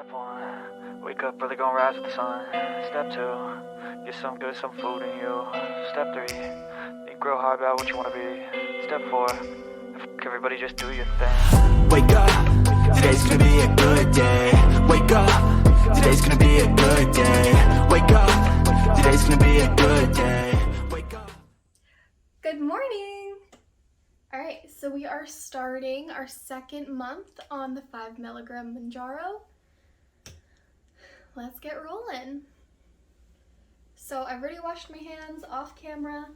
Step 1, wake up, really gonna rise with the sun. Step 2, get some good, some food in you. Step 3, think real hard about what you wanna be. Step 4, everybody just do your thing. Wake up, today's gonna be a good day. Wake up, today's gonna be a good day. Wake up, today's gonna be a good day. Wake up. Good morning! Alright, so we are starting our second month on the 5 milligram Mounjaro. Let's get rolling. So I've already washed my hands off camera,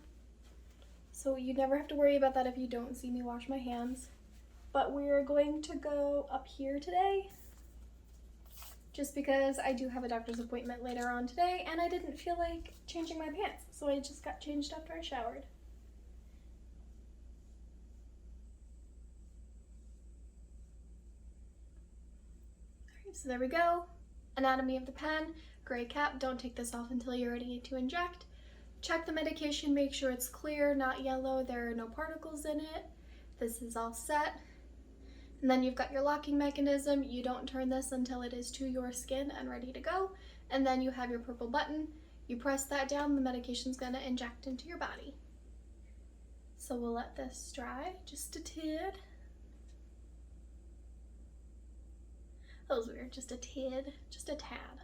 so you never have to worry about that if you don't see me wash my hands. But we're going to go up here today, just because I do have a doctor's appointment later on today, and I didn't feel like changing my pants, so I just got changed after I showered. Alright, so there we go. Anatomy of the pen, gray cap, don't take this off until you're ready to inject. Check the medication, make sure it's clear, not yellow, there are no particles in it. This is all set. And then you've got your locking mechanism. You don't turn this until it is to your skin and ready to go. And then you have your purple button. You press that down, the medication's gonna inject into your body. So we'll let this dry just a tid. That was weird, just a tid, just a tad.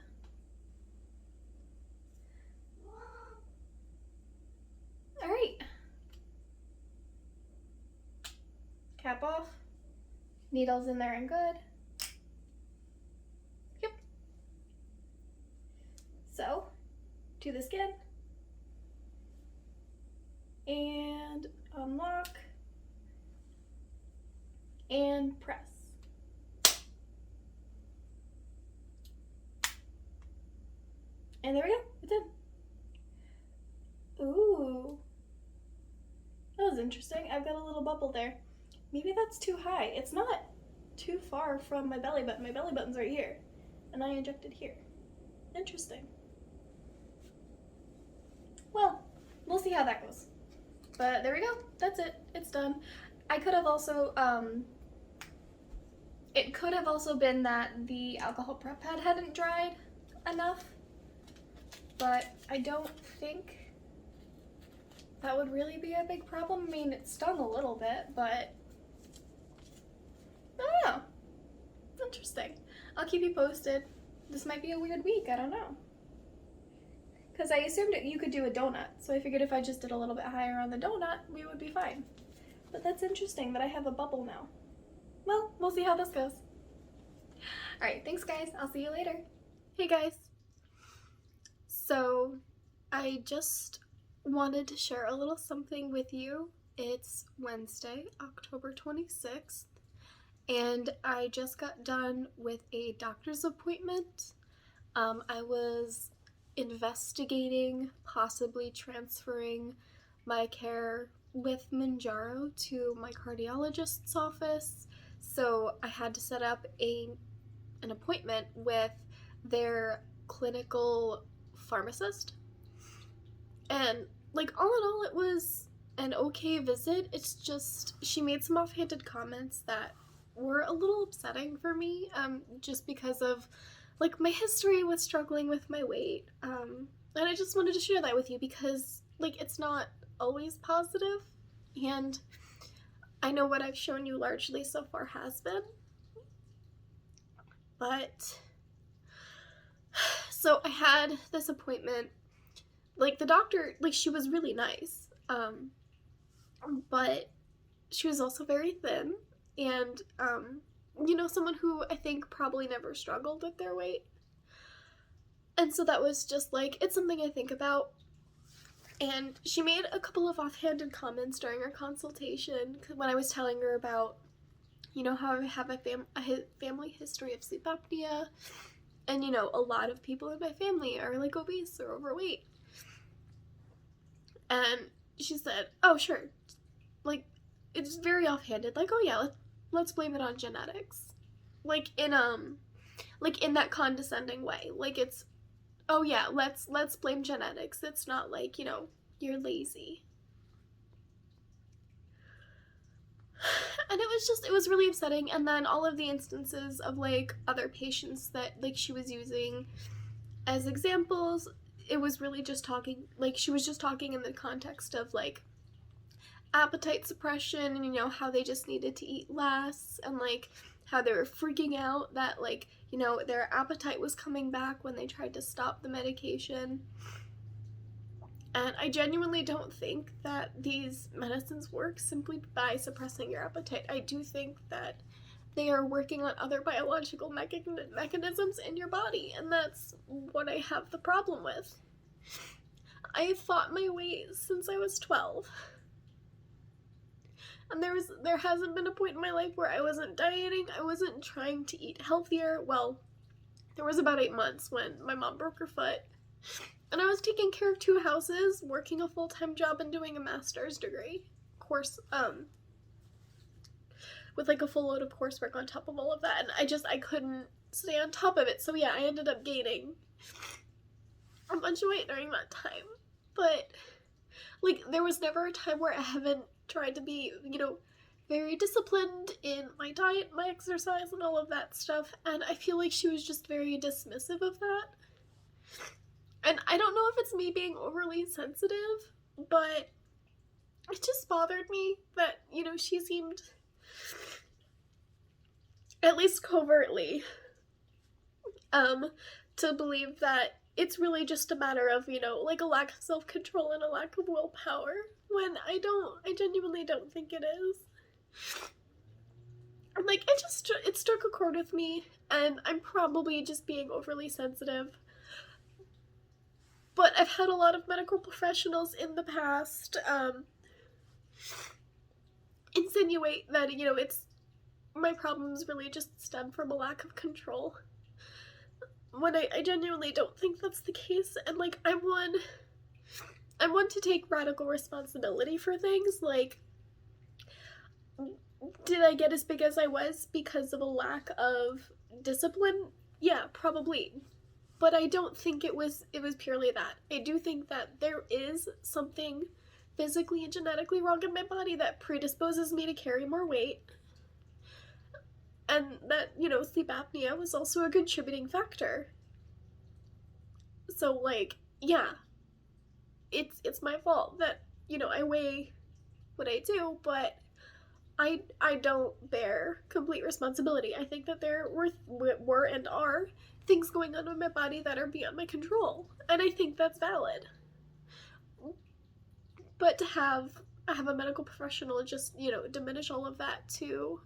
All right. Cap off. Needles in there and good. Yep. So, to the skin. And unlock. And press. And there we go, it's in. Ooh. That was interesting. I've got a little bubble there. Maybe that's too high. It's not too far from my belly button. My belly button's right here. And I injected here. Interesting. Well, we'll see how that goes. But there we go. That's it. It's done. I could have also, it could have also been that the alcohol prep pad hadn't dried enough. But I don't think that would really be a big problem. I mean, it stung a little bit, but I don't know. Interesting. I'll keep you posted. This might be a weird week, I don't know. Because I assumed you could do a donut, so I figured if I just did a little bit higher on the donut, we would be fine. But that's interesting that I have a bubble now. Well, we'll see how this goes. Alright, thanks guys. I'll see you later. Hey guys. So, I just wanted to share a little something with you. It's Wednesday, October 26th, and I just got done with a doctor's appointment. I was investigating possibly transferring my care with Mounjaro to my cardiologist's office, so I had to set up an appointment with their clinical pharmacist. And like all in all, it was an okay visit. It's just she made some offhanded comments that were a little upsetting for me, just because of like my history with struggling with my weight, and I just wanted to share that with you because like it's not always positive, and I know what I've shown you largely so far has been, but so I had this appointment. Like the doctor, like she was really nice, but she was also very thin, and you know, someone who I think probably never struggled with their weight. And so that was just like, it's something I think about. And she made a couple of offhanded comments during our consultation when I was telling her about, you know, how I have a family history of sleep apnea, and you know, a lot of people in my family are like obese or overweight. And she said, oh sure, like it's very offhanded, like, oh yeah, let's blame it on genetics, like in that condescending way, like it's, oh yeah, let's blame genetics. It's not like, you know, you're lazy. And it was really upsetting. And then all of the instances of like other patients that like she was using as examples, it was really just talking, like she was just talking in the context of like appetite suppression and, you know, how they just needed to eat less, and like how they were freaking out that like, you know, their appetite was coming back when they tried to stop the medication. And I genuinely don't think that these medicines work simply by suppressing your appetite. I do think that they are working on other biological mechanisms in your body, and that's what I have the problem with. I have fought my weight since I was 12. And there hasn't been a point in my life where I wasn't dieting, I wasn't trying to eat healthier. Well, there was about 8 months when my mom broke her foot. And I was taking care of 2 houses, working a full-time job, and doing a master's degree course, with like a full load of coursework on top of all of that. And I couldn't stay on top of it. So yeah, I ended up gaining a bunch of weight during that time. But like, there was never a time where I haven't tried to be, you know, very disciplined in my diet, my exercise, and all of that stuff. And I feel like she was just very dismissive of that. And I don't know if it's me being overly sensitive, but it just bothered me that, you know, she seemed, at least covertly, to believe that it's really just a matter of, you know, like a lack of self-control and a lack of willpower, when I genuinely don't think it is. And like, it struck a chord with me, and I'm probably just being overly sensitive. But I've had a lot of medical professionals in the past insinuate that, you know, my problems really just stem from a lack of control, when I genuinely don't think that's the case. And like, I'm one to take radical responsibility for things. Like, did I get as big as I was because of a lack of discipline? Yeah, probably. But I don't think it was purely that. I do think that there is something physically and genetically wrong in my body that predisposes me to carry more weight. And that, you know, sleep apnea was also a contributing factor. So like, yeah, it's my fault that, you know, I weigh what I do, but I don't bear complete responsibility. I think that there were and are things going on in my body that are beyond my control, and I think that's valid. But to have a medical professional just, you know, diminish all of that to,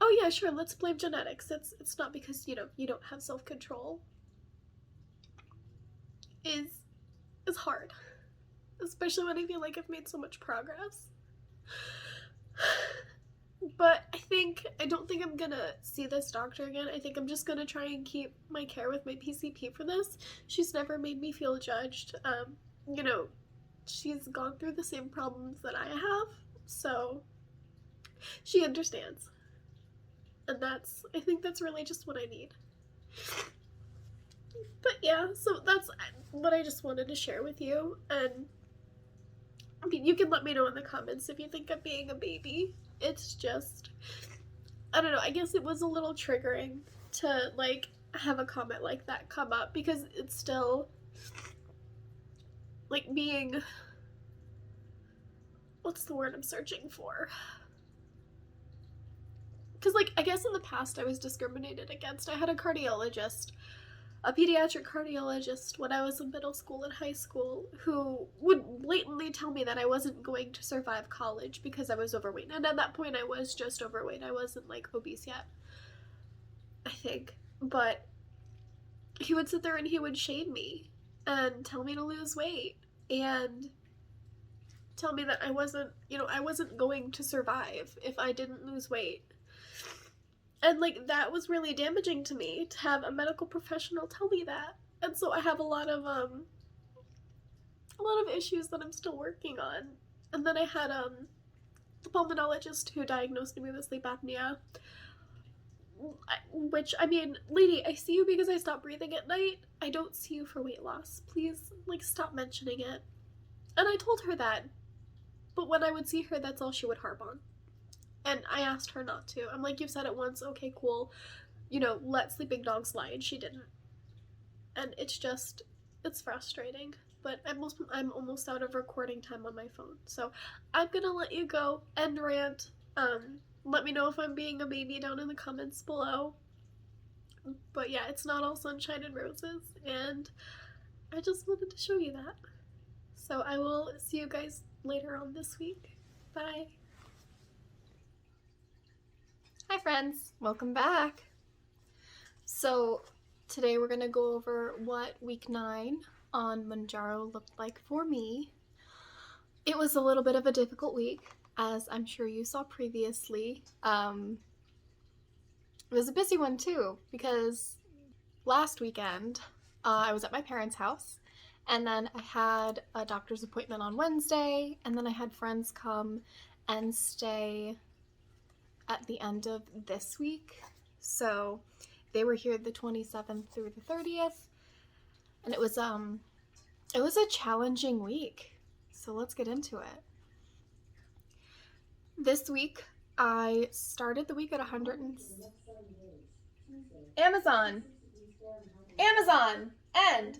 oh yeah, sure, let's blame genetics. It's not because, you know, you don't have self-control, is hard. Especially when I feel like I've made so much progress. But I don't think I'm gonna see this doctor again. I think I'm just gonna try and keep my care with my PCP for this. She's never made me feel judged. You know, she's gone through the same problems that I have, so she understands. And I think that's really just what I need. But yeah, so that's what I just wanted to share with you. And I mean, you can let me know in the comments if you think I'm being a baby. It's just, I don't know, I guess it was a little triggering to like have a comment like that come up, because it's still like being, what's the word I'm searching for? Because like, I guess in the past I was discriminated against. I had a cardiologist, a pediatric cardiologist, when I was in middle school and high school, who would blatantly tell me that I wasn't going to survive college because I was overweight. And at that point I was just overweight. I wasn't like obese yet, I think. But he would sit there and he would shame me and tell me to lose weight and tell me that I wasn't going to survive if I didn't lose weight. And like, that was really damaging to me, to have a medical professional tell me that. And so I have a lot of issues that I'm still working on. And then I had the pulmonologist who diagnosed me with sleep apnea, which, I mean, lady, I see you because I stopped breathing at night. I don't see you for weight loss. Please, like, stop mentioning it. And I told her that. But when I would see her, that's all she would harp on. And I asked her not to. I'm like, you've said it once, okay, cool. You know, let sleeping dogs lie, and she didn't. And it's frustrating. But I'm almost out of recording time on my phone. So I'm gonna let you go and rant. Let me know if I'm being a baby down in the comments below. But yeah, it's not all sunshine and roses, and I just wanted to show you that. So I will see you guys later on this week. Bye. Hi friends, welcome back. So today we're gonna go over what week 9 on Mounjaro looked like for me. It was a little bit of a difficult week, as I'm sure you saw previously. It was a busy one too, because last weekend I was at my parents' house, and then I had a doctor's appointment on Wednesday, and then I had friends come and stay at the end of this week. So they were here the 27th through the 30th, and it was a challenging week. So let's get into it. This week I started the week at 100 and Amazon end.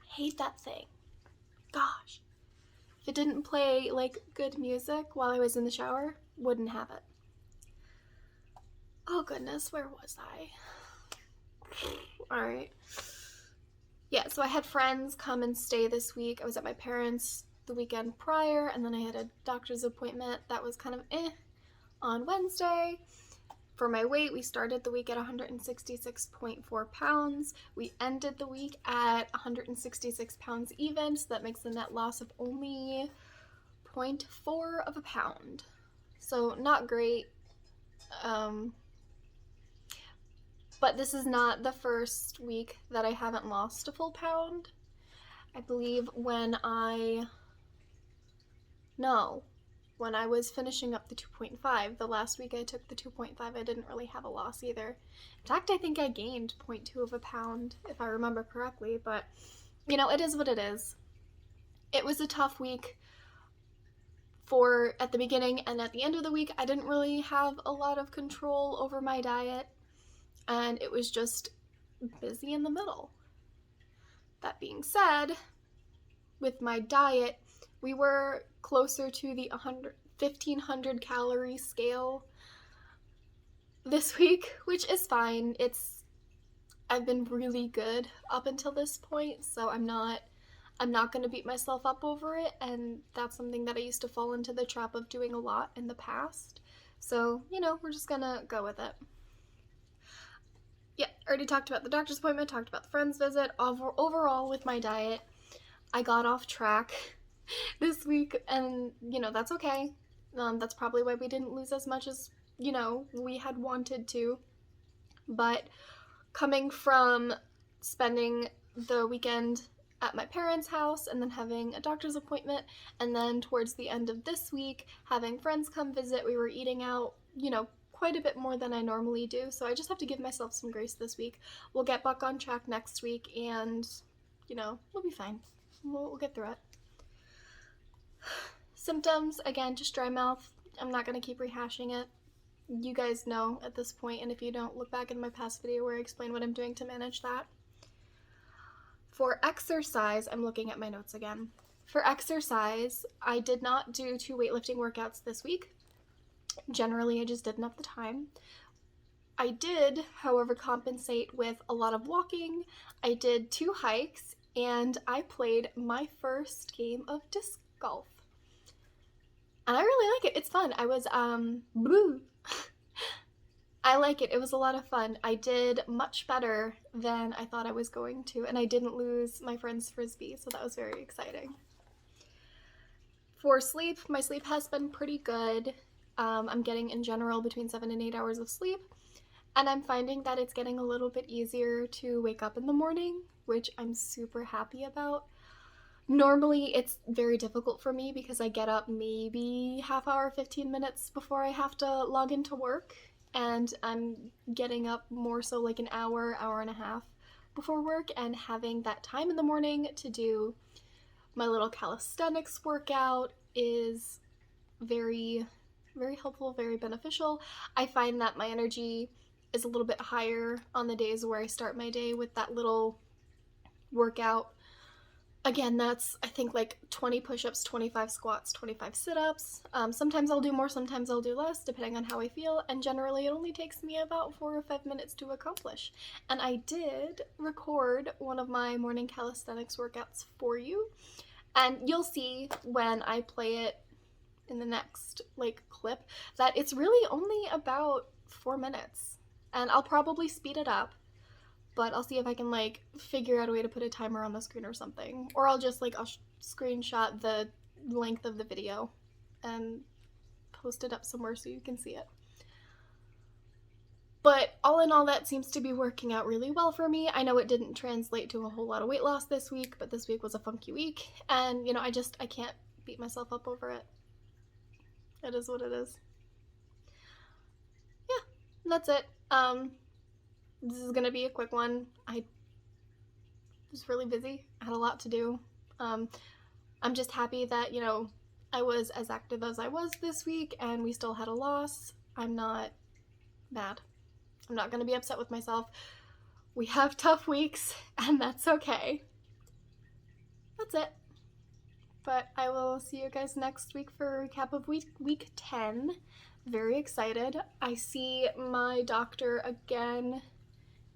I hate that thing. Gosh. If it didn't play like good music while I was in the shower, wouldn't have it. Oh goodness, where was I? Alright. Yeah, so I had friends come and stay this week. I was at my parents' the weekend prior, and then I had a doctor's appointment that was kind of on Wednesday. For my weight, we started the week at 166.4 pounds. We ended the week at 166 pounds even, so that makes a net loss of only 0.4 of a pound. So not great. But this is not the first week that I haven't lost a full pound. I believe when I was finishing up the 2.5, the last week I took the 2.5, I didn't really have a loss either. In fact, I think I gained 0.2 of a pound, if I remember correctly, but, you know, it is what it is. It was a tough week at the beginning, and at the end of the week, I didn't really have a lot of control over my diet, and it was just busy in the middle. That being said, with my diet, we were closer to the 1,500 calorie scale this week, which is fine. I've been really good up until this point, so I'm not going to beat myself up over it, and that's something that I used to fall into the trap of doing a lot in the past. So, you know, we're just gonna go with it. Yeah, already talked about the doctor's appointment, talked about the friend's visit. Overall, with my diet, I got off track this week, and, you know, that's okay. That's probably why we didn't lose as much as, you know, we had wanted to. But coming from spending the weekend at my parents' house and then having a doctor's appointment, and then towards the end of this week having friends come visit, we were eating out, you know, quite a bit more than I normally do, so I just have to give myself some grace this week. We'll get back on track next week, and, you know, we'll be fine. We'll get through it. Symptoms, again, just dry mouth. I'm not going to keep rehashing it. You guys know at this point, and if you don't, look back in my past video where I explain what I'm doing to manage that. For exercise, I'm looking at my notes again. For exercise, I did not do 2 weightlifting workouts this week. Generally, I just didn't have the time. I did, however, compensate with a lot of walking. I did 2 hikes, and I played my first game of disc golf. And I really like it. It's fun. I was, I like it. It was a lot of fun. I did much better than I thought I was going to, and I didn't lose my friend's frisbee, so that was very exciting. For sleep, my sleep has been pretty good. I'm getting, in general, between 7 and 8 hours of sleep, and I'm finding that it's getting a little bit easier to wake up in the morning, which I'm super happy about. Normally, it's very difficult for me because I get up maybe half hour, 15 minutes before I have to log into work, and I'm getting up more so like an hour, hour and a half before work, and having that time in the morning to do My little calisthenics workout is very, very helpful, very beneficial. I find that my energy is a little bit higher on the days where I start my day with that little workout. Again, that's, I think, like 20 push-ups, 25 squats, 25 sit-ups. Sometimes I'll do more, sometimes I'll do less, depending on how I feel, and generally it only takes me about 4 or 5 minutes to accomplish. And I did record one of my morning calisthenics workouts for you, and you'll see when I play it in the next, like, clip that it's really only about 4 minutes. And I'll probably speed it up, but I'll see if I can, like, figure out a way to put a timer on the screen or something. Or I'll just, like, I'll screenshot the length of the video and post it up somewhere so you can see it. But all in all, that seems to be working out really well for me. I know it didn't translate to a whole lot of weight loss this week, but this week was a funky week. And, you know, I can't beat myself up over it. It is what it is. Yeah, that's it. This is gonna be a quick one. I was really busy. I had a lot to do. I'm just happy that, you know, I was as active as I was this week and we still had a loss. I'm not mad. I'm not gonna be upset with myself. We have tough weeks and that's okay. That's it. But I will see you guys next week for a recap of week 10. Very excited. I see my doctor again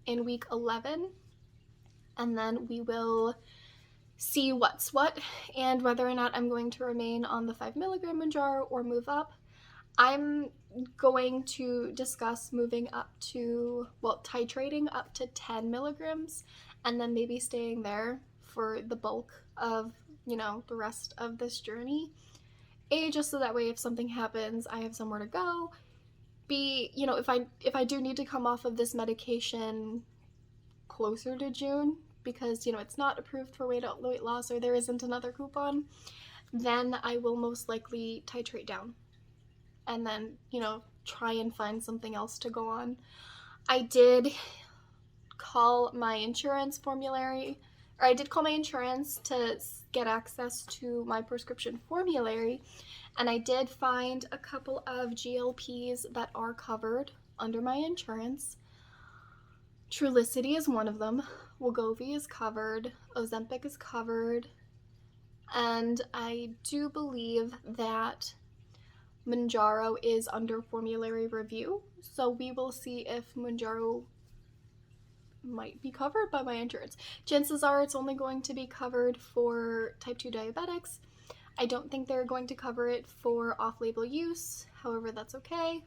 in week 11, and then we will see what's what and whether or not I'm going to remain on the 5 milligram Mounjaro or move up. I'm going to discuss moving up to, well, titrating up to 10 milligrams and then maybe staying there for the bulk of, you know, the rest of this journey. A, just so that way if something happens, I have somewhere to go. B, you know, if I do need to come off of this medication closer to June, because, you know, it's not approved for weight loss or there isn't another coupon, then I will most likely titrate down and then, you know, try and find something else to go on. I did call my insurance formulary, or I did call my insurance to get access to my prescription formulary, and I did find a couple of GLPs that are covered under my insurance. Trulicity is one of them, Wegovy is covered, Ozempic is covered, and I do believe that Mounjaro is under formulary review, so we will see if Mounjaro might be covered by my insurance. Chances are it's only going to be covered for type 2 diabetics. I don't think they're going to cover it for off-label use, however, that's okay.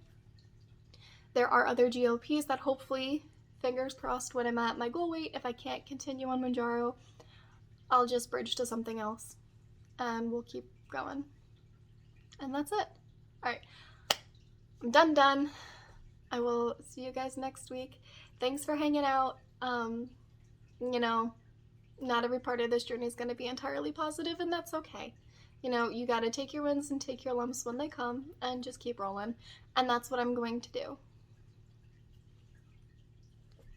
There are other GLPs that hopefully, fingers crossed, when I'm at my goal weight, if I can't continue on Mounjaro, I'll just bridge to something else and we'll keep going. And that's it. Alright, I'm done. I will see you guys next week. Thanks for hanging out. You know, not every part of this journey is going to be entirely positive, and that's okay. You know, you got to take your wins and take your lumps when they come and just keep rolling. And that's what I'm going to do.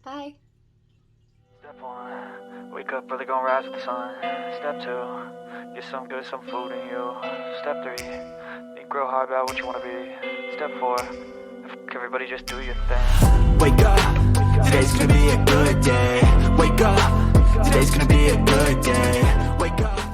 Bye. Step 1, wake up early, gonna rise with the sun. Step 2, get some food in you. Step 3, think real hard about what you want to be. Step 4, everybody just do your thing. Wake up, today's gonna be a good day. Wake up, today's gonna be a good day. Wake up.